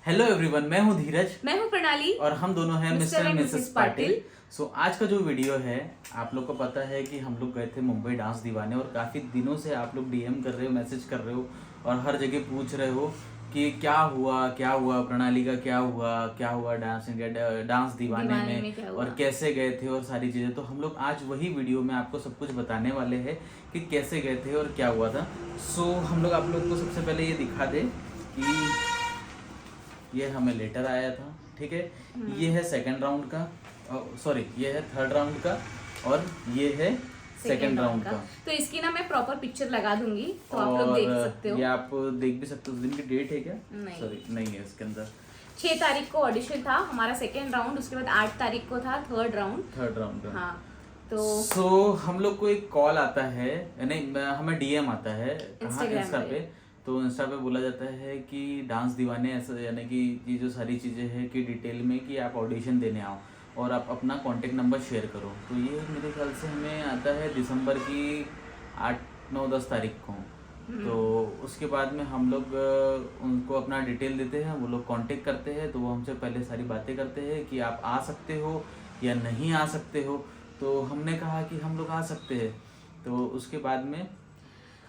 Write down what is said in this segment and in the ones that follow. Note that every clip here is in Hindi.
हेलो एवरीवन, मैं हूं धीरज। मैं हूं प्रणाली और हम दोनों हैं mister and Mrs Patil. Patil. आज का जो वीडियो है, आप लोग को पता है कि हम लोग गए थे मुंबई डांस दीवाने, और काफ़ी दिनों से आप लोग डीएम कर रहे हो, मैसेज कर रहे हो और हर जगह पूछ रहे हो कि क्या हुआ प्रणाली का, क्या हुआ डांस इंडिया डांस दीवाने में क्या हुआ? और कैसे गए थे और सारी चीज़ें। तो हम लोग आज वही वीडियो में आपको सब कुछ बताने वाले हैं कि कैसे गए थे और क्या हुआ था। हम लोग आप लोग को सबसे पहले ये दिखा दें कि ये हमें लेटर आया था, ठीक है। ये है सेकंड राउंड का, सॉरी ये है थर्ड राउंड का, और ये है सेकंड राउंड का। तो इसकी ना मैं प्रॉपर पिक्चर लगा दूंगी, तो आप लोग और देख सकते हो। ये आप देख भी सकते हो। उस दिन की डेट है क्या? नहीं। सॉरी नहीं है इसके अंदर। 6 तारीख को ऑडिशन था हमारा सेकंड राउंड, उसके बाद 8 तारीख को था थर्ड राउंड का। हाँ। तो हम लोग को एक कॉल आता है, नहीं हमें डीएम आता है इंस्टा पे। तो इंस्टा पे बोला जाता है कि डांस दीवाने ऐसा, यानी कि ये जो सारी चीज़ें हैं कि डिटेल में कि आप ऑडिशन देने आओ और आप अपना कॉन्टेक्ट नंबर शेयर करो। तो ये मेरे ख्याल से हमें आता है दिसंबर की 8, 9, 10 तारीख को। तो उसके बाद में हम लोग उनको अपना डिटेल देते हैं, वो लोग कांटेक्ट करते हैं। तो वो हमसे पहले सारी बातें करते हैं कि आप आ सकते हो या नहीं आ सकते हो। तो हमने कहा कि हम लोग आ सकते हैं। तो उसके बाद में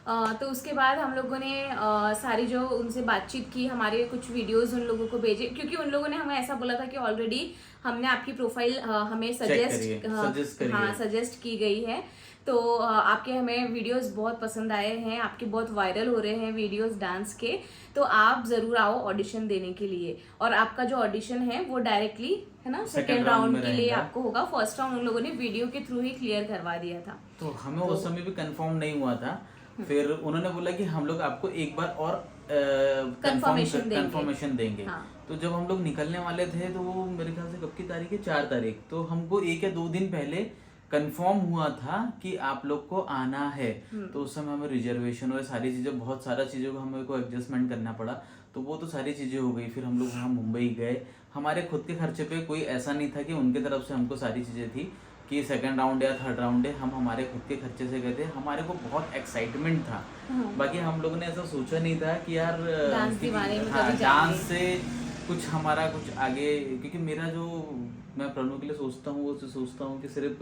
हम लोगों ने सारी जो उनसे बातचीत की, हमारे कुछ वीडियोस उन लोगों को भेजे, क्योंकि उन लोगों ने हमें ऐसा बोला था कि ऑलरेडी हमने आपकी प्रोफाइल हमें सजेस्ट की गई है। तो आपके हमें वीडियोस बहुत पसंद आए हैं, आपके बहुत वायरल हो रहे हैं वीडियोस डांस के। तो आप ज़रूर आओ ऑडिशन देने के लिए। और आपका जो ऑडिशन है वो डायरेक्टली है ना सेकेंड राउंड के लिए आपको होगा। फर्स्ट राउंड उन लोगों ने वीडियो के थ्रू ही क्लियर करवा दिया था। तो हमें उस समय भी कंफर्म नहीं हुआ था। फिर उन्होंने बोला कि हम लोग आपको एक बार और कंफर्मेशन देंगे। हाँ। तो जब हम लोग निकलने वाले थे, तो वो मेरे ख्याल से कब की तारीख है, 4 तारीख। तो हमको 1 या 2 दिन पहले कंफर्म हुआ था कि आप लोग को आना है। तो उस समय हमें रिजर्वेशन और सारी चीज़ें, बहुत सारा चीज़ों को हमें को एडजस्टमेंट करना पड़ा। तो वो तो सारी चीज़ें हो गई। फिर हम लोग वहाँ मुंबई गए। हमारे खुद के खर्चे पे कोई ऐसा नहीं था कि उनके तरफ से हमको सारी चीज़ें थी कि सेकंड राउंड या थर्ड राउंड है। हम हमारे खुद के खर्चे से गए थे। हमारे को बहुत एक्साइटमेंट था। बाकी हम लोगों ने ऐसा सोचा नहीं था कि यार डांस से कुछ हमारा कुछ आगे, क्योंकि मेरा जो मैं प्रणव के लिए सोचता हूँ, वो सोचता हूँ कि सिर्फ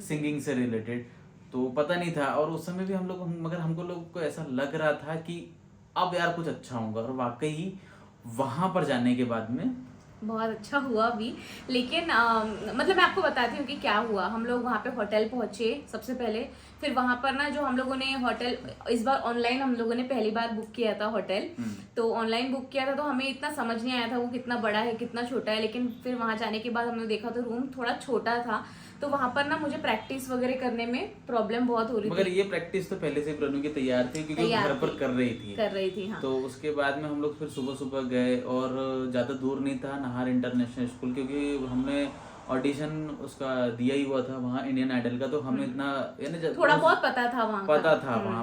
सिंगिंग से रिलेटेड। तो पता नहीं था। और उस समय भी हम लोग, मगर हमको लोग को ऐसा लग रहा था कि अब यार कुछ अच्छा होगा। और वाकई वहाँ पर जाने के बाद में बहुत अच्छा हुआ भी। लेकिन मतलब मैं आपको बताती हूँ कि क्या हुआ। हम लोग वहाँ पे होटल पहुँचे सबसे पहले। फिर वहाँ पर ना जो हम लोगों ने होटल, इस बार ऑनलाइन हम लोगों ने पहली बार बुक किया था होटल। तो ऑनलाइन बुक किया था, तो हमें इतना समझ नहीं आया था वो कितना बड़ा है कितना छोटा है। लेकिन फिर वहाँ जाने के बाद हमने देखा तो रूम थोड़ा छोटा था। तो वहाँ पर ना मुझे प्रैक्टिस वगैरह करने में प्रॉब्लम बहुत हो रही थी। मगर ये प्रैक्टिस तो पहले से प्रनु की तैयार थी, क्योंकि घर पर कर रही थी। हाँ। तो उसके बाद में हम लोग फिर सुबह सुबह गए, और ज़्यादा दूर नहीं था, नाहर इंटरनेशनल स्कूल, क्योंकि हमने ऑडिशन उसका दिया ही हुआ था वहाँ इंडियन आइडल का। तो हमें इतना यानी थोड़ा बहुत पता था वहाँ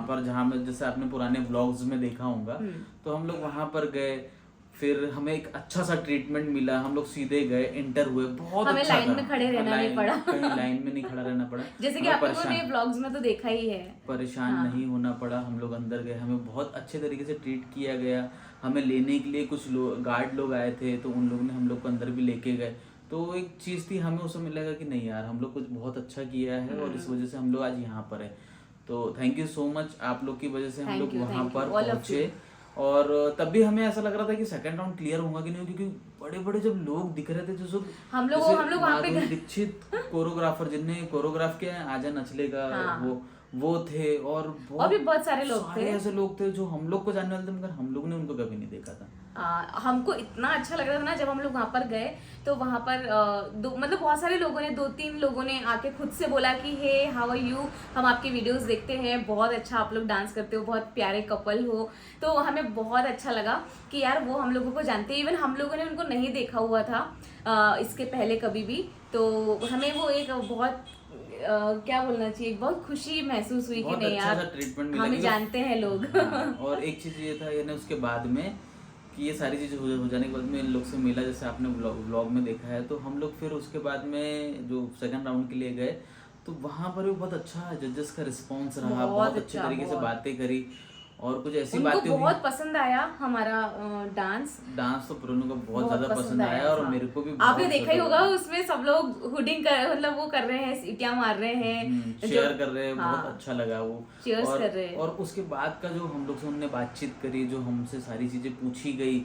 पर, जहाँ में जैसे आपने पुराने ब्लॉग्स में देखा होगा। तो हम लोग वहाँ पर गए। फिर हमें एक अच्छा सा ट्रीटमेंट मिला। हम लोग सीधे गए, इंटर हुए। बहुत हमें अच्छा लाइन में खड़े रहना नहीं पड़ा। कहीं लाइन में नहीं खड़ा रहना पड़ा। जैसे कि आप लोगों ने व्लॉग्स में तो देखा ही है। परेशान नहीं होना पड़ा। हम लोग अंदर गए, हमें बहुत अच्छे तरीके से ट्रीट किया गया। हमें लेने के लिए कुछ गार्ड लोग आए थे, तो उन लोगों ने हम लोग को अंदर भी लेके गए। तो एक चीज़ थी, हमें उस समय लगा कि नहीं यार, हम लोग कुछ बहुत अच्छा किया है, और इस वजह से हम लोग आज यहाँ पर है। तो थैंक यू सो मच, आप लोग की वजह से हम लोग वहाँ पर पहुँचे। और तब भी हमें ऐसा लग रहा था कि सेकंड राउंड क्लियर होगा कि नहीं, क्योंकि बड़े बड़े जब लोग दिख रहे थे, जो हम लोग वहाँ पे दीक्षित कोरियोग्राफर, जिनने कोरियोग्राफ किया है आजा नचले का, वो थे। और भी बहुत सारे लोग थे, ऐसे लोग थे जो हम लोग को जानने वाले थे, मगर हम लोग ने उनको कभी नहीं देखा था। हमको इतना अच्छा लग रहा था ना जब हम लोग वहाँ पर गए। तो वहाँ पर मतलब बहुत सारे लोगों ने, 2-3 लोगों ने आके खुद से बोला कि हे हाउ आर यू, हम आपके वीडियोस देखते हैं, बहुत अच्छा आप लोग डांस करते हो, बहुत प्यारे कपल हो। तो हमें बहुत अच्छा लगा कि यार वो हम लोगों को जानते हैं। इवन हम लोगों ने उनको नहीं देखा हुआ था इसके पहले कभी भी। तो हमें वो एक बहुत क्या बोलना चाहिए, बहुत खुशी महसूस हुई कि नहीं यार ट्रीटमेंट हमें जानते हैं लोग। और एक चीज ये था, यानी उसके बाद में कि ये सारी चीज़ें हो जाने के बाद में इन लोग से मिला, जैसे आपने व्लॉग में देखा है। तो हम लोग फिर उसके बाद में जो सेकंड राउंड के लिए गए, तो वहाँ पर भी बहुत अच्छा जजेस का रिस्पॉन्स रहा, बहुत अच्छे तरीके से बातें करी। और कुछ ऐसी उनको बातें हुई। बहुत पसंद आया हमारा डांस। डांस तो प्रोनू को बहुत ज्यादा पसंद पसंद आया और था। मेरे को भी आपने बहुत देखा ही ज्यादा होगा उसमें सब लोग हुडिंग कर मतलब वो कर रहे हैं, सीटियां मार रहे हैं, शेयर कर रहे हैं, हाँ, बहुत अच्छा लगा वो। cheers और कर रहे हैं। और उसके बाद का जो हम लोग से उन्होंने बातचीत करी, जो हमसे सारी चीजें पूछी गई,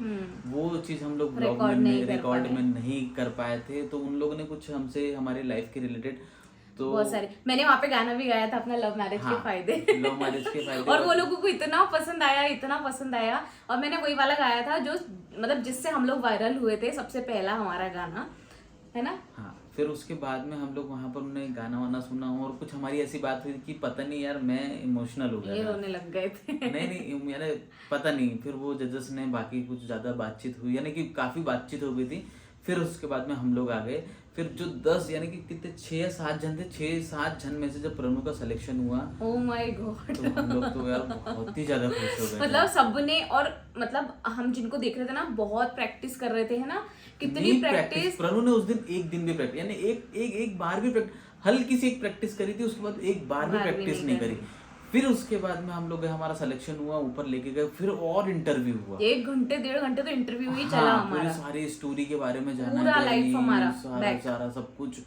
वो चीज हम लोग ब्लॉग Record नहीं में कर रिकॉर्ड पाए। में नहीं कर पाए थे। तो उन लोगों ने कुछ हमसे हमारे लाइफ के रिलेटेड तो बहुत सारे, मैंने वहाँ पे गाना भी गाया था अपना लव मैरिज के हाँ, फायदे। लव मैरिज के फायदे और वो लोगों को इतना पसंद आया, इतना पसंद आया। और मैंने वही वाला गाया था जो मतलब जिससे हम लोग वायरल हुए थे, सबसे पहला हमारा गाना, है ना। हाँ, फिर उसके बाद में हम लोग वहां पर उन्हें गाना वाना सुना और कुछ हमारी ऐसी बात हुई कि पता नहीं यार मैं इमोशनल हो ये गया था। रोने लग गए थे। नहीं मैंने पता नहीं, फिर वो जजेस ने बाकी कुछ ज्यादा बातचीत हुई, यानी कि काफी बातचीत हो गई थी। फिर उसके बाद में हम लोग आ गए। फिर जो 10 यानी कि कितने 6 या 7 जन थे, 6-7 जन में से जब प्रणु का सिलेक्शन हुआ ओ माय गॉड, तो हम लोग तो यार बहुत ही ज्यादा खुश हो गए थे। मतलब सबने, और मतलब हम जिनको देख रहे थे ना, बहुत प्रैक्टिस कर रहे थे, है ना, कितनी नहीं प्रैक्टिस। प्रणु ने उस दिन एक दिन भी प्रैक्टिस, यानी एक बार भी प्रैक्टिस, हल्की सी एक प्रैक्टिस करी थी, उसके बाद एक बार भी प्रैक्टिस नहीं करी। फिर उसके बाद में हम लोग गए, हमारा सिलेक्शन हुआ, ऊपर लेके गए, फिर और इंटरव्यू हुआ। 1 घंटे 1.5 घंटे तो इंटरव्यू ही चला हाँ, हमारा, पूरी सारी स्टोरी के बारे में जाना, पूरा लाइफ हमारा सारा सब कुछ।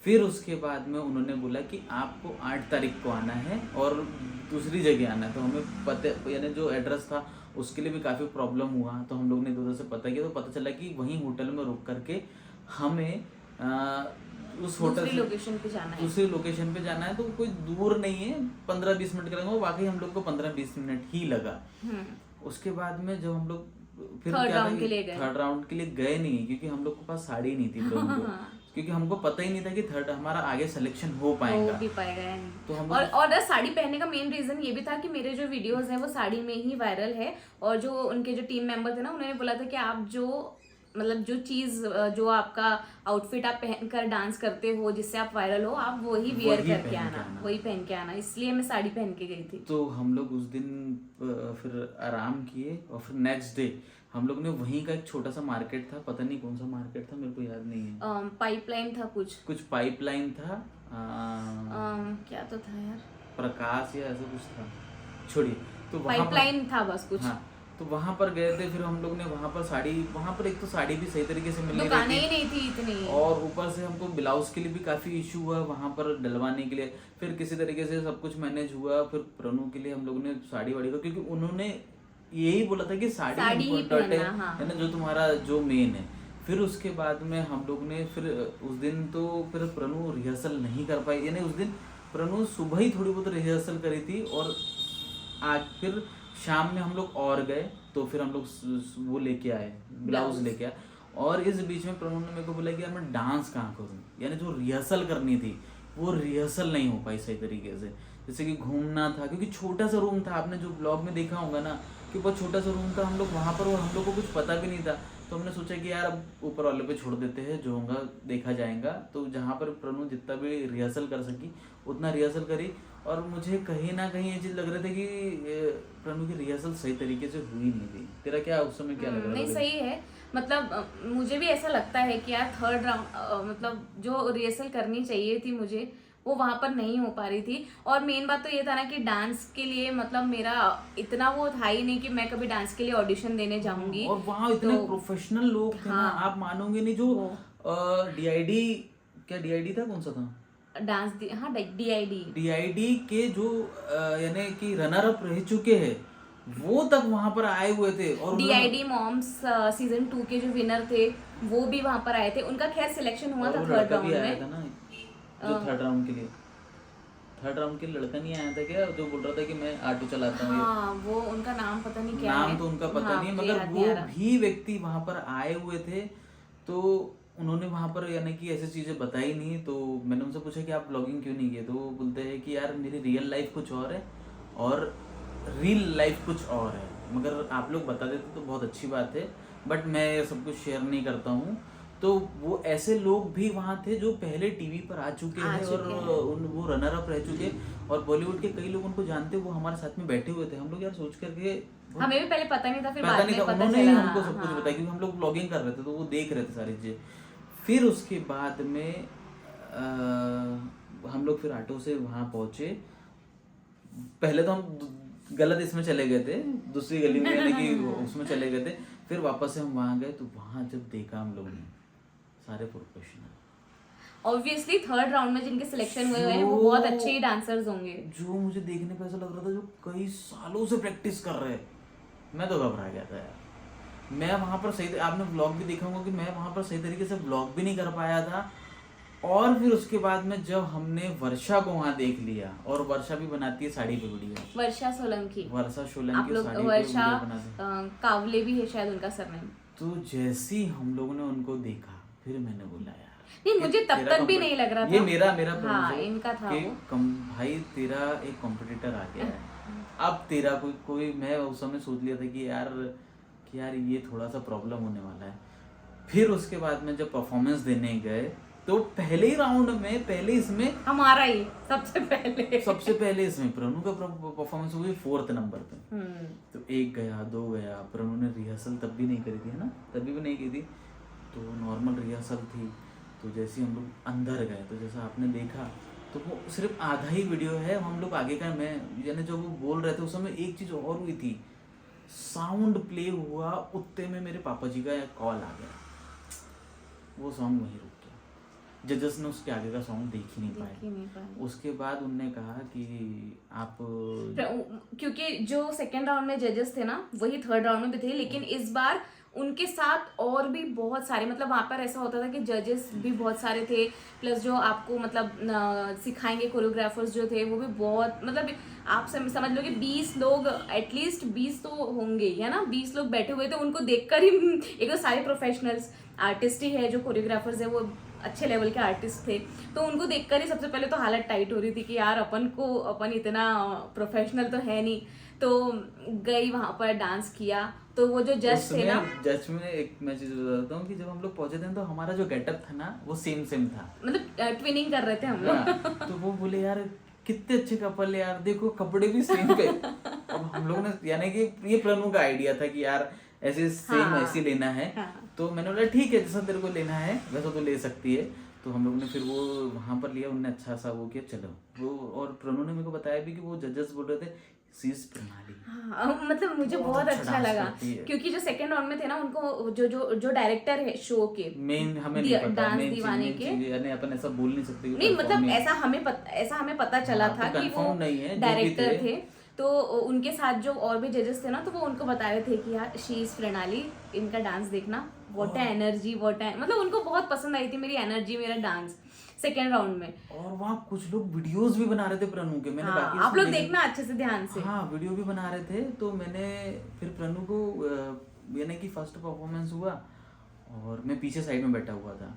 फिर उसके बाद में उन्होंने बोला कि आपको 8 तारीख को आना है और दूसरी जगह आना है। तो हमें पता, यानी जो एड्रेस था उसके लिए भी काफ़ी प्रॉब्लम हुआ। तो हम लोग ने इधर से पता किया, तो पता चला कि वहीं होटल में रुक करके हमें उस होटल दूसरी लोकेशन पे जाना है। दूसरी लोकेशन पे जाना है। तो कोई दूर नहीं है, 15-20 मिनट का लगा, वाकई हम लोग को 15-20 मिनट ही लगा। उसके बाद में जब हम लोग फिर थर्ड क्या राउंड के लिए गए, थर्ड राउंड के लिए गए नहीं, क्योंकि हम लोग के पास साड़ी नहीं थी प्रोमो को, क्योंकि हमको पता ही नहीं था कि थर्ड हमारा आगे सिलेक्शन हो पाएगा। हो भी पाएगा या नहीं। तो हम और साड़ी पहनने का मेन रीजन ये भी था कि मेरे जो वीडियोस हैं वो साड़ी में ही वायरल है। और जो उनके जो टीम मेंबर थे ना, उन्होंने बोला था कि आप जो मतलब जो चीज, जो आपका आउटफिट आप पहनकर डांस करते हो, जिससे आप वायरल हो, आप वही वियर करके आना, वही पहन के आना। इसलिए मैं साड़ी पहन के गई थी। तो हम लोग उस दिन फिर आराम किए और फिर नेक्स्ट डे हम लोग ने वहीं का एक छोटा सा मार्केट था, पता नहीं कौन सा मार्केट था, मेरे को याद नहीं है। पाइपलाइन था, कुछ पाइपलाइन था, क्या तो था यार, प्रकाश या ऐसा कुछ था, छोड़िए। तो वहाँ पाइपलाइन था बस कुछ। हाँ, तो वहां पर गए थे। फिर हम लोग ने वहां पर साड़ी, वहां पर एक तो साड़ी भी सही तरीके से मिल नहीं दुकानें ही रही नहीं थी इतनी, और ऊपर से हमको ब्लाउज के लिए भी काफी इशू हुआ वहां पर डलवाने के लिए। फिर किसी तरीके से सब कुछ मैनेज हुआ। फिर प्रणु के लिए हम लोग ने साड़ी वाड़ी का, क्योंकि उन्होंने यही बोला था कि साड़ी ही इम्पोर्टेंट पहनना, हाँ। है ना, जो तुम्हारा जो मेन है। फिर उसके बाद में हम लोग ने फिर उस दिन तो फिर प्रणु रिहर्सल नहीं कर पाई, यानी उस दिन प्रणु सुबह ही थोड़ी बहुत रिहर्सल करी थी और आज फिर शाम में हम लोग और गए। तो फिर हम लोग वो लेके आए, ब्लाउज लेके आए। और इस बीच में प्रणु ने मेरे को बोला कि यार मैं डांस कहाँ करूँ, यानी जो रिहर्सल करनी थी वो रिहर्सल नहीं हो पाई सही तरीके से। जैसे कि घूमना था, क्योंकि छोटा सा रूम था, आपने जो ब्लॉग में देखा होगा ना कि बहुत छोटा सा रूम था हम लोग वहाँ पर, और हम लोग को कुछ पता भी नहीं था। तो हमने सोचा कि यार अब ऊपर वाले पे छोड़ देते हैं, जो होगा देखा जाएगा। तो जहाँ पर प्रणु जितना भी रिहर्सल कर सकी उतना रिहर्सल करी। और मुझे कहीं ना कहीं ये चीज़ लग रही थी कि प्रणु की रिहर्सल सही तरीके से हुई नहीं थी। तेरा क्या उस समय क्या लग रहा था? नहीं, सही है। मतलब मुझे भी ऐसा लगता है कि यार थर्ड राउंड मतलब जो रिहर्सल करनी चाहिए थी मुझे, वो वहां पर नहीं हो पा रही थी। और मेन बात तो ये था ना कि डांस के लिए मतलब मेरा इतना वो था ही नहीं कि मैं कभी डांस के लिए ऑडिशन देने जाऊंगी। और वहाँ इतने प्रोफेशनल लोग थे ना, आप मानोगे नहीं। जो DID, क्या DID था, कौन सा था डांस, हाँ DID के जो यानी कि रनर अप रह चुके हैं वो तक वहां पर आए हुए थे। और DID मॉम्स सीजन 2 के जो विनर थे वो भी वहां पर आए थे। उनका खैर सिलेक्शन हुआ था थर्ड राउंड में था ना, जो थर्ड राउंड के लिए लड़का नहीं आया था क्या, जो बोल रहा था कि मैं ऑटो चलाता हूँ? हाँ, वो उनका नाम पता नहीं क्या है, नाम तो उनका पता नहीं है, मगर वो भी व्यक्ति वहां पर आए हुए थे। तो उन्होंने वहां पर यानी कि ऐसी चीजें बताई नहीं। तो मैंने उनसे पूछा कि आप ब्लॉगिंग क्यों नहीं किए, तो वो बोलते हैं कि यार मेरी रियल लाइफ कुछ और है और रियल लाइफ कुछ और है, मगर आप लोग बता देते तो बहुत अच्छी बात है, बट मैं सब कुछ शेयर नहीं करता हूँ। तो वो ऐसे लोग भी वहाँ थे जो पहले टीवी पर आ चुके हैं और वो रनर अप रह चुके, और बॉलीवुड के कई लोग उनको जानते, वो हमारे साथ में बैठे हुए थे। हम लोग यार सोच करके, हमें भी पहले पता नहीं था, फिर पता बाद नहीं में था, पता उन्होंने ही चला। हमको सब कुछ बताया, क्योंकि हम लोग ब्लॉगिंग कर रहे थे तो वो देख रहे थे सारी चीजें। फिर उसके बाद में हम लोग फिर ऑटो से वहाँ पहुंचे। पहले तो हम गलत इसमें चले गए थे, दूसरी गली में, यानी कि उसमें चले गए थे। फिर वापस से हम वहाँ गए, तो वहाँ जब देखा हम लोगों ने सारे प्रोफेशनल, ऑब्वियसली थर्ड राउंड में जिनके सिलेक्शन हुए हैं वो बहुत अच्छे ही डांसर्स होंगे। जो मुझे देखने पे ऐसा लग रहा था जो कई सालों से प्रैक्टिस कर रहे हैं। मैं तो घबरा गया था यार। मैं वहाँ पर सही, आपने व्लॉग भी देखा होगा कि मैं वहाँ पर सही तरीके से व्लॉग भी नहीं कर पाया था। और फिर उसके बाद में जब हमने वर्षा को वहाँ देख लिया, और वर्षा भी बनाती है साड़ी पे वीडियो, वर्षा सोलंकी, वर्षा आप सोलंकी लोग साड़ी पे वर्षा वीडियो बनाते। कावले भी है शायद उनका सरनेम। तो जैसे ही हम लोगों ने उनको देखा, फिर मैंने बोला यार, नहीं मुझे तब तेरा तक भी नहीं लग रहा था ये मेरा हाँ promise है इनका था कि वो। भाई तेरा एक कॉम्पिटिटर आ गया है, अब तेरा कोई मैं उस समय सोच लिया था कि यार ये थोड़ा सा प्रॉब्लम होने वाला है। फिर उसके बाद में जब परफॉर्मेंस देने गए, तो पहले ही राउंड में, पहले इसमें हमारा ही सबसे पहले इसमें प्रणु का परफॉर्मेंस हुई 4th नंबर पे। तो 1 गया, 2 गया। प्रणु ने रिहर्सल तब भी नहीं करी थी, है ना, तभी भी नहीं की थी, तो नॉर्मल रिहर्सल थी। तो जैसे हम लोग अंदर गए, तो जैसा आपने देखा, तो वो सिर्फ आधा ही वीडियो है, हम लोग आगे का, मैं यानी जो वो बोल रहे थे उस समय एक चीज़ और हुई थी, साउंड प्ले हुआ, उतने में मेरे पापा जी का कॉल आ गया, वो सॉन्ग वहीं रुक गया। जजेस ने उसके आगे का सॉन्ग देख ही नहीं पाए। उसके बाद उनने कहा कि आप, क्योंकि जो सेकेंड राउंड में जजेस थे ना वही थर्ड राउंड में भी थे, लेकिन इस बार उनके साथ और भी बहुत सारे, मतलब वहाँ पर ऐसा होता था कि जजेस भी बहुत सारे थे, प्लस जो आपको मतलब सिखाएंगे कोरियोग्राफर्स जो थे वो भी बहुत, मतलब आप समझ लो कि 20 लोग, एटलीस्ट 20 तो होंगे, है ना, 20 लोग बैठे हुए थे। उनको देखकर ही एक तो सारे प्रोफेशनल्स आर्टिस्ट ही है, जो कोरियोग्राफर्स है वो अच्छे लेवल के आर्टिस्ट थे, तो उनको देखकर ही सबसे पहले तो हालत टाइट हो रही थी कि यार अपन इतना प्रोफेशनल तो है नहीं। तो गई वहां पर डांस किया, तो वो जो जज थे ना, जज में एक मैं चीज बताता हूँ कि जब हम लोग पहुंचे थे तो हमारा जो गेटअप था ना वो सेम था, मतलब ट्विनिंग कर रहे थे हम लोग। तो वो बोले यार कितने अच्छे कपल, यार देखो कपड़े भी सेम पे। अब हम लोगों ने, यानी कि ये प्रणु का आइडिया था कि यार ऐसे सेम ऐसे लेना है। तो मैंने बोला ठीक है, जैसा तेरे को लेना है वैसा तो ले सकती है। तो हम लोगों ने फिर वो वहाँ पर लिया, उन्होंने अच्छा सा वो किया, चलो वो। और प्रणु ने मेरे को बताया भी कि वो जजेस बोल रहे थे शीज प्रणाली, मतलब मुझे बहुत अच्छा लगा, क्योंकि जो सेकंड राउंड में थे ना उनको जो डायरेक्टर है शो के मेन, हमें नहीं पता डांस दीवाने के, यानी अपन ऐसा बोल नहीं सकते, नहीं मतलब ऐसा हमें पता चला था कि वो डायरेक्टर थे। तो उनके साथ जो और भी जजेस थे ना, तो वो उनको बता रहे थे कि यार शी इज प्रणाली, इनका डांस देखना, व्हाट है एनर्जी, व्हाट है, मतलब उनको बहुत पसंद आई थी मेरी एनर्जी, मेरा डांस सेकेंड राउंड में। और वहाँ कुछ लोग वीडियोस भी बना रहे थे प्रणु के, मैंने बाकी आप लोग देखना अच्छे से ध्यान से, हाँ वीडियो भी बना रहे थे। तो मैंने फिर प्रणु को, यानी कि फर्स्ट परफॉर्मेंस हुआ और मैं पीछे साइड में बैठा हुआ था।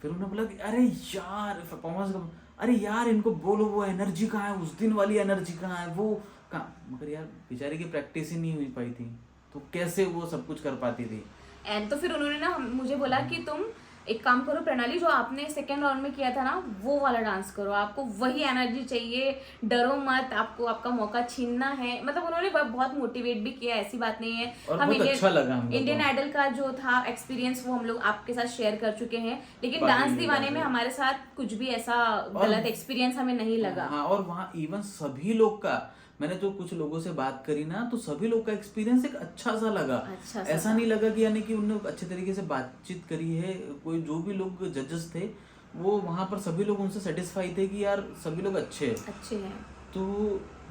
फिर उन्होंने बोला कि अरे यार परफॉर्मेंस, अरे यार इनको बोलो वो एनर्जी कहाँ है, उस दिन वाली एनर्जी कहाँ है, वो कहाँ। मगर यार बेचारी की प्रैक्टिस ही नहीं हुई पाई थी, तो कैसे वो सब कुछ कर पाती थी। एंड तो फिर उन्होंने ना मुझे बोला कि तुम एक काम करो प्रणाली, जो आपने सेकेंड राउंड में किया था ना वो वाला डांस करो, आपको वही एनर्जी चाहिए, डरो मत, आपको आपका मौका छीनना है। मतलब उन्होंने बहुत मोटिवेट भी किया, ऐसी बात नहीं है। और हम अच्छा लगा, इंडियन आइडल का जो था एक्सपीरियंस वो हम लोग आपके साथ शेयर कर चुके हैं, लेकिन डांस दीवाने में हमारे साथ कुछ भी ऐसा गलत एक्सपीरियंस हमें नहीं लगा। हाँ, और वहाँ इवन सभी लोग का, मैंने जो कुछ लोगों से बात करी ना, तो सभी लोग का एक्सपीरियंस एक अच्छा सा लगा। ऐसा नहीं लगा कि यानी कि उन्होंने अच्छे तरीके से बातचीत करी है। कोई जो भी लोग जजेस थे वो वहाँ पर सभी लोग उनसे सेटिस्फाई थे कि यार सभी लोग अच्छे हैं। तो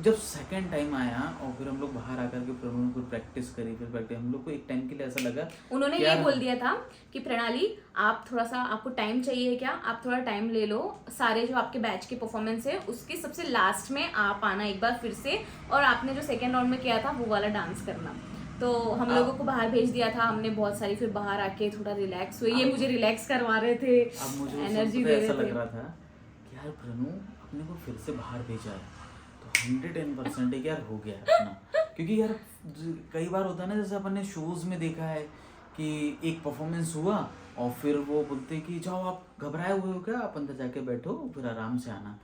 जब सेकंड टाइम आया और फिर हम लोग बाहर आकर के प्रणु को प्रैक्टिस करी, फिर हम लोग को एक टाइम के लिए ऐसा लगा, उन्होंने ये बोल दिया था कि प्रणाली आप थोड़ा सा, आपको टाइम चाहिए क्या, आप थोड़ा टाइम ले लो, सारे जो आपके बैच के परफॉर्मेंस है उसके सबसे लास्ट में आप आना एक बार फिर से, और आपने जो सेकेंड राउंड में किया था वो वाला डांस करना। तो हम लोगों को बाहर भेज दिया था हमने बहुत सारी, फिर बाहर आके थोड़ा रिलैक्स हुए, ये मुझे रिलैक्स करवा रहे थे, एनर्जी दे रहे थे। ऐसा लग रहा था कि यार प्रणु अपने को फिर से बाहर भेजा है, 110% यार हो गया अपना। क्योंकि यार कई बार होता है ना, जैसे अपन ने शोज में देखा है कि एक परफॉर्मेंस हुआ और फिर वो बोलते कि जाओ आप घबराए हुए हो क्या, आप अंदर जाके बैठो फिर आराम से आना।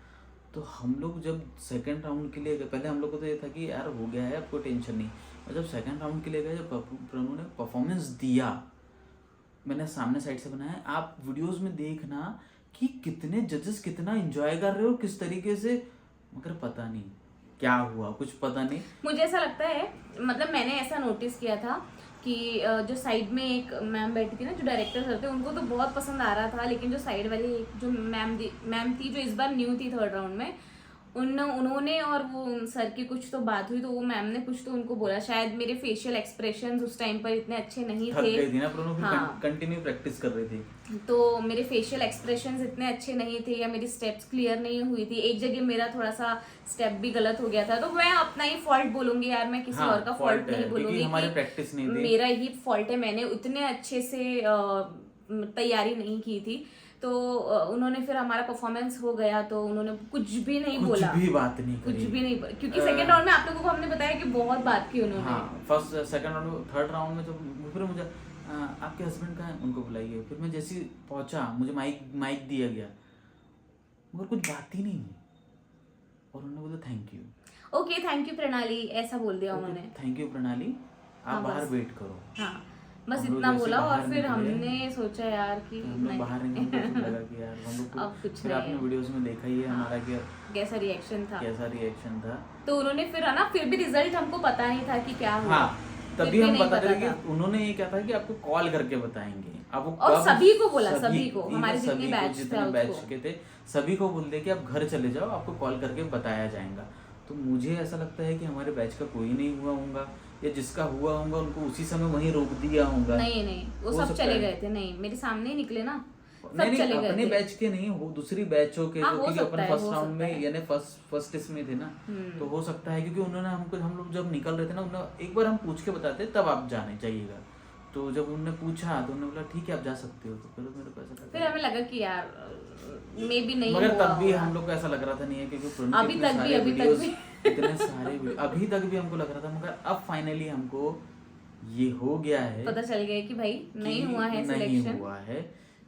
तो हम लोग जब सेकंड राउंड के लिए गए, पहले हम लोग को तो ये था कि यार हो गया है आपको टेंशन नहीं, और जब सेकंड राउंड के लिए गए, जब प्रणु ने परफॉर्मेंस दिया, मैंने सामने साइड से बनाया, आप वीडियोस में देखना कि कितने जजेस कितना एंजॉय कर रहे हो किस तरीके से, मगर पता नहीं क्या हुआ, कुछ पता नहीं। मुझे ऐसा लगता है, मतलब मैंने ऐसा नोटिस किया था कि जो साइड में एक मैम बैठी थी ना, जो डायरेक्टर सर थे, उनको तो बहुत पसंद आ रहा था, लेकिन जो साइड वाली एक जो मैम थी, जो इस बार न्यू थी थर्ड राउंड में, उन्होंने और वो सर की कुछ तो बात हुई, तो वो मैम ने कुछ तो उनको बोला, शायद मेरे फेशियल एक्सप्रेशंस उस टाइम पर इतने अच्छे नहीं थक थे। गई थी ना, पर उन्होंने हाँ। कंटिन्यू प्रैक्टिस कर रही थी, तो मेरे फेशियल एक्सप्रेशंस इतने अच्छे नहीं थे, या मेरी स्टेप्स क्लियर नहीं हुई थी, एक जगह मेरा थोड़ा सा स्टेप भी गलत हो गया था, तो मैं अपना ही फॉल्ट बोलूंगी यार, मैं किसी और का फॉल्ट नहीं बोलूंगी हमारी कि प्रैक्टिस नहीं थी, मेरा ही फॉल्ट है, मैंने उतने अच्छे से तैयारी नहीं की थी। तो उन्होंने फिर हमारा परफॉर्मेंस हो गया, तो उन्होंने कुछ भी नहीं कुछ बोला, भी बात नहीं कुछ करी, भी नहीं बोला, क्योंकि सेकंड राउंड में आप लोगों को हमने बताया कि बहुत बात की उन्होंने। हाँ, फर्स्ट सेकंड राउंड में, थर्ड राउंड में तो फिर मुझे आपके हस्बैंड कहाँ हैं, उनको बुलाइए। फिर मैं जैसे ही पहुंचा, मुझे माइक दिया गया, मगर कुछ बात ही नहीं हुई, और उन्होंने बोला thank you. Okay, thank you प्रणाली, ऐसा बोल दिया उन्होंने। थैंक यू प्रणाली, आप हाँ, बाहर बस। वेट करो। हाँ, बस हम लोग इतना जैसे बोला, और बाहर फिर निकले, हमने सोचा यार कि तो हम लोग बाहर निकले, हमको फिर लगा कि यार हम लोग अब कुछ फिर आपने नहीं। वीडियोस में देखा ही है हमारा कि कैसा रिएक्शन था। कैसा रिएक्शन था। तो उन्होंने फिर है ना, फिर भी रिजल्ट हमको पता नहीं था कि क्या हुआ। हाँ, फिर तभी भी हम नहीं बता पता रहे था। कि उन्होंने ये क्या था कि आपको कॉल करके बताएंगे, आपको और कब, सभी को बोला, सभी को, हमारे even जितने सभी को, बैच जितने था बैच उसको। के थे सभी को बोलते कि आप घर चले जाओ, आपको कॉल करके बताया जाएगा। तो मुझे ऐसा लगता है कि हमारे बैच का कोई नहीं हुआ होगा, या जिसका हुआ होगा उनको उसी समय वहीं रोक दिया होगा। नहीं नहीं, वो हो सब सकता चले है। गए थे, नहीं मेरे सामने ही निकले ना, सब नहीं चले गए अपने थे। बैच के नहीं हो, दूसरी बैचों के, हाँ, जो हो क्योंकि सकता अपन है, फर्स्ट हो राउंड सकता में है। यानी फर्स्ट इसमें थे ना, हम्म। तो हो सकता है, क्योंकि उन्होंने हमको, हम लोग जब निकल रहे थे ना, उन्होंने एक बार हम पूछ के बताते तब आप जाने चाहिएगा। तो जब उन्होंने पूछा तो उन्होंने बोला ठीक है आप जा सकते हो, तो फिर मेरे को ऐसा फिर लगा, हमें लगा कि यार मे भी नहीं मगर हुआ तब भी होगा। हम लोग को ऐसा लग रहा था नहीं है, क्योंकि प्रणव के अभी इतने तक भी, सारे अभी तक वीडियोस, भी। इतने सारे वीडियो अभी तक भी हमको लग रहा था, मगर अब फाइनली हमको ये हो गया है, पता चल गया कि भाई नहीं कि हुआ है नहीं सिलेक्शन। हुआ है,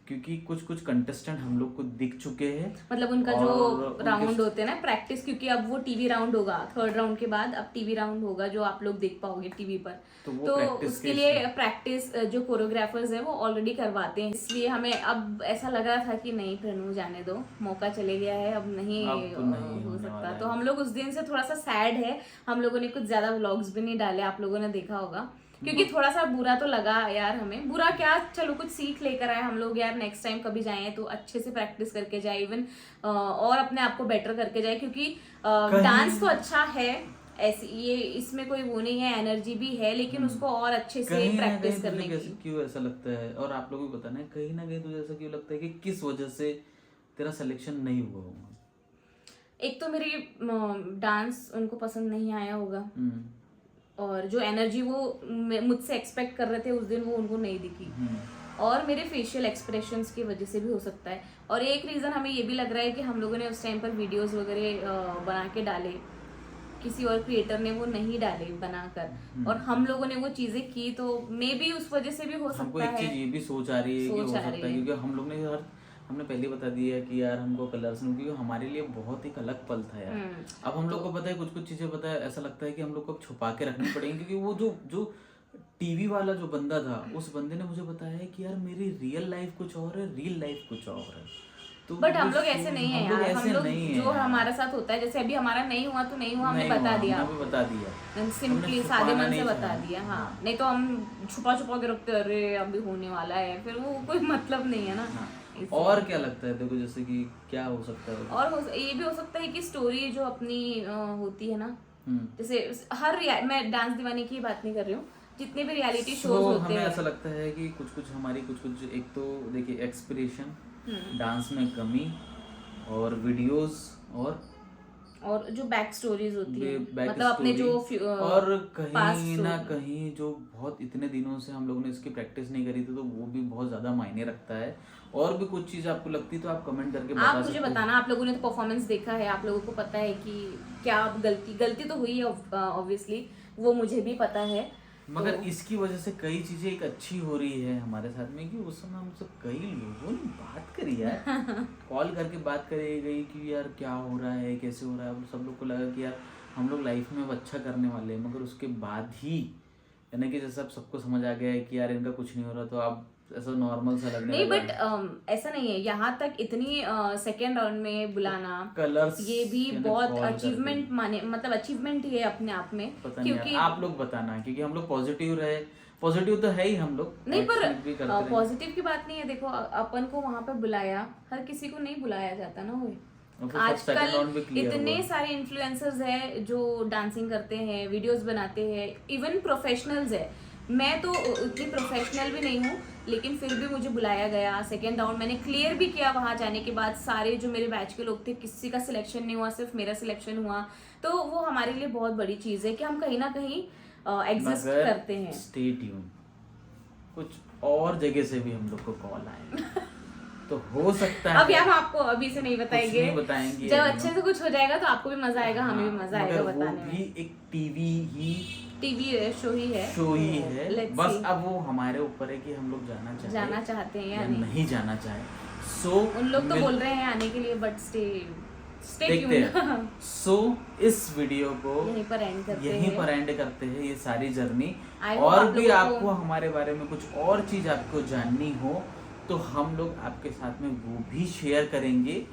क्योंकि कुछ कुछ कंटेस्टेंट हम लोग को दिख चुके हैं, मतलब उनका और जो उनके राउंड होते हैं ना प्रैक्टिस, क्योंकि अब वो टीवी राउंड होगा, थर्ड राउंड के बाद अब टीवी राउंड होगा, जो आप लोग देख पाओगे टीवी पर। तो वो तो प्रैक्टिस उसके के लिए प्रैक्टिस जो कोरियोग्राफर्स है वो ऑलरेडी करवाते हैं, इसलिए हमें अब ऐसा लग रहा था कि नहीं प्रणु जाने दो, मौका चले गया है, अब नहीं, अब तो नहीं हो होने वाला सकता। है। तो हम लोग उस दिन से थोड़ा सा सैड है, हम लोगों ने कुछ ज्यादा व्लॉग्स भी नहीं डाले, आप लोगों ने देखा होगा, क्योंकि थोड़ा सा बुरा तो लगा यार हमें। बुरा क्या, चलो कुछ सीख लेकर आए हम लोग यार, नेक्स्ट टाइम कभी जाएं तो अच्छे से प्रैक्टिस करके जाए, इवन और अपने आप को बेटर करके जाए, क्योंकि डांस तो अच्छा है, ऐसी ये इसमें कोई वो नहीं है, एनर्जी भी है, लेकिन उसको और अच्छे से कहीं ना प्रैक्टिस कहीं करने तुझे की। क्यों ऐसा लगता है, और आप लोग भी बताना है, कहीं ना कहीं तुझे ऐसा क्यों लगता है कि किस वजह से तेरा सिलेक्शन नहीं हुआ होगा? एक तो मेरी डांस उनको पसंद नहीं आया होगा, और जो एनर्जी वो मुझसे एक्सपेक्ट कर रहे थे उस दिन, वो उनको नहीं दिखी, और मेरे फेशियल एक्सप्रेशंस की वजह से भी हो सकता है। और एक रीज़न हमें ये भी लग रहा है कि हम लोगों ने उस टाइम पर वीडियोस वगैरह बना के डाले, किसी और क्रिएटर ने वो नहीं डाले बनाकर, और हम लोगों ने वो चीज़ें की, तो मे बी उस वजह से भी हो हमको सकता एक चीज है। ये भी सोच आ रही है कि हो सोच आ सकता रही है, है। क्योंकि हम लोग ने हमने पहले बता दिया कि यार हमको कलर्स नहीं, क्योंकि हमारे लिए बहुत एक अलग पल था यार। अब हम लोग को पता है, कुछ कुछ चीजें पता है, ऐसा लगता है कि हम लोग को अब छुपा के रखनी पड़ेगी, क्योंकि वो जो जो टीवी वाला जो बंदा था, उस बंदे ने मुझे बताया है कि यार मेरी रियल लाइफ कुछ और है, रियल लाइफ कुछ और है। तो बट हम वो लोग ऐसे नहीं है हम लोग यार, हम ऐसे लोग नहीं है जो यार। हमारे साथ होता है, जैसे अभी हमारा नहीं हुआ तो नहीं हुआ, हमने नहीं बता हुआ, दिया, हमने भी बता दिया, सिंपली हमने सादे छुपाना मन से नहीं बता चाहा। दिया। हाँ, नहीं तो हम छुपा छुपा के रखते, अरे अभी होने वाला है, फिर वो कोई मतलब नहीं है ना। इसलिए। और क्या लगता है देखो, जैसे कि क्या हो सकता है? और ये भी हो सकता है कि स्टोरी जो अपनी होती है ना, जैसे मैं डांस दीवाने की बात नहीं कर रही हूँ, जितने भी रियलिटी शोज होते हमें हैं, ऐसा लगता है कि कुछ कुछ एक तो देखिए एक्सप्रेशन, डांस में कमी, और वीडियोस, और जो बैक स्टोरीज होती है, बैक मतलब अपने जो और past कहीं ना story। कहीं जो बहुत इतने दिनों से हम लोगों ने इसकी प्रैक्टिस नहीं करी थी, तो वो भी बहुत ज्यादा मायने रखता है। और भी कुछ चीज आपको लगती तो आप कमेंट करके बता आप सकते मुझे हो। बताना, आप लोगों ने तो परफॉर्मेंस देखा है, आप लोगों को पता है कि क्या गलती तो हुई है, ऑब्वियसली वो मुझे भी पता है, मगर इसकी वजह से कई चीजें एक अच्छी हो रही है हमारे साथ में, कि उस समय हमसे कई लोगों ने बात करी यार, कॉल करके बात करी गई कि यार क्या हो रहा है, कैसे हो रहा है। सब लोग को लगा कि यार हम लोग लाइफ में अब अच्छा करने वाले हैं, मगर उसके बाद ही यानी कि जैसे अब सबको समझ आ गया है कि यार इनका कुछ नहीं हो रहा, तो अब ऐसा नॉर्मल सा लगने नहीं, लगा बट है। ऐसा नहीं है, यहाँ तक इतनी सेकेंड राउंड में बुलाना, कलर्स ये भी यानी बहुत call करके। अचीवमेंट माने, मतलब अचीवमेंट ही है अपने आप में। पता नहीं क्योंकि यार, आप लोग बताना, क्योंकि हम लोग पॉजिटिव रहे, पॉजिटिव तो है ही हम लोग, नहीं, पर एक्सेप्ट भी करते रहे। पॉजिटिव की बात नहीं है। देखो अपन को वहां पे बुलाया, हर किसी को नहीं बुलाया जाता ना। वो और फिर सब second round भी आजकल clear इतने हुआ। सारे इन्फ्लुएंसर्स हैं जो डांसिंग करते हैं, वीडियोस बनाते हैं, इवन प्रोफेशनल्स है। मैं तो उतनी प्रोफेशनल भी नहीं हूँ, लेकिन फिर भी मुझे बुलाया गया। सेकेंड राउंड मैंने क्लियर भी किया। वहां जाने के बाद सारे जो मेरे बैच के लोग थे, किसी का सिलेक्शन नहीं हुआ, सिर्फ मेरा सिलेक्शन हुआ। तो वो हमारे लिए बहुत बड़ी चीज है कि हम कहीं ना कहीं एग्जिस्ट मगर करते हैं। स्टे ट्यून, कुछ और जगह से भी हम लोग को कॉल आए तो हो सकता है। अभी हम आपको अभी से नहीं बताएंगे, नहीं बताएंगे, जब अच्छे से कुछ हो जाएगा तो आपको भी मजा आएगा, हमें भी मजा आएगा मगर वो बताने भी में। एक टीवी शो ही है, शो ही तो है। let's बस see। अब वो हमारे ऊपर है कि हम लोग जाना चाहते हैं या या नहीं। नहीं जाना चाहे। सो उन लोग तो बोल रहे हैं आने के लिए, बट स्टे देखते हैं। ट्यून्ड। सो इस वीडियो को यहीं पर एंड करते यहीं हैं। पर एंड करते हैं ये सारी जर्नी। I hope और आप भी लोगों आपको को- हमारे बारे में कुछ और चीज आपको जाननी हो तो हम लोग आपके साथ में वो भी शेयर करेंगे।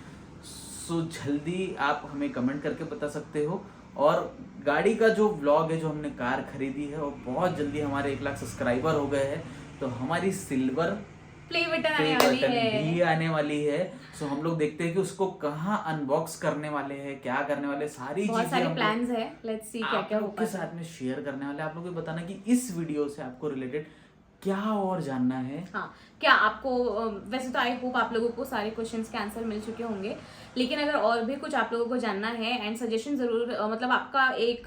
सो जल्दी आप हमें कमेंट करके बता सकते हो। और गाड़ी का जो व्लॉग है, जो हमने कार खरीदी है, और बहुत जल्दी हमारे 1 लाख सब्सक्राइबर हो गए हैं, तो हमारी सिल्वर प्ले बटन पे आने वाली बटन है। भी आने वाली है। सो हम लोग देखते हैं कि उसको कहाँ अनबॉक्स करने वाले हैं, क्या करने वाले, सारी बहुत चीजें सारे हम लोग प्लान्स है, लेट्स सी क्या आप क्या लोग होगा। के साथ में शेयर करने वाले। आप लोग को बताना कि इस वीडियो से आपको रिलेटेड क्या और जानना है। हाँ, क्या आपको वैसे तो आई होप आप लोगों को सारे क्वेश्चंस के आंसर मिल चुके होंगे, लेकिन अगर और भी कुछ आप लोगों को जानना है एंड सजेशन जरूर, मतलब आपका एक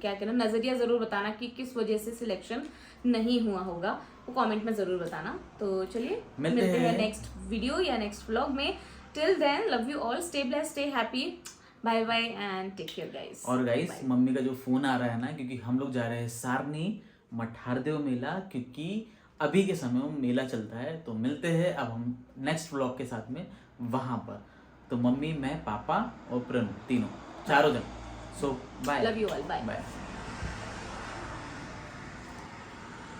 क्या कहना नजरिया जरूर बताना कि किस वजह से सिलेक्शन नहीं हुआ होगा, वो कमेंट में जरूर बताना। तो चलिए मिलते हैं नेक्स्ट वीडियो या नेक्स्ट व्लॉग में। Till then love you all, stay blessed, stay happy, bye bye and take care guys. और गाइस, मम्मी का जो फोन आ रहा है ना, क्योंकि हम लोग जा रहे हैं सारनी मठारदेव मेला, क्योंकि अभी के समय में मेला चलता है। तो मिलते हैं अब हम नेक्स्ट व्लॉग के साथ में वहां पर। तो मम्मी, मैं, पापा और प्रणु, तीनों चारों जन। So bye, love you all, bye. Bye.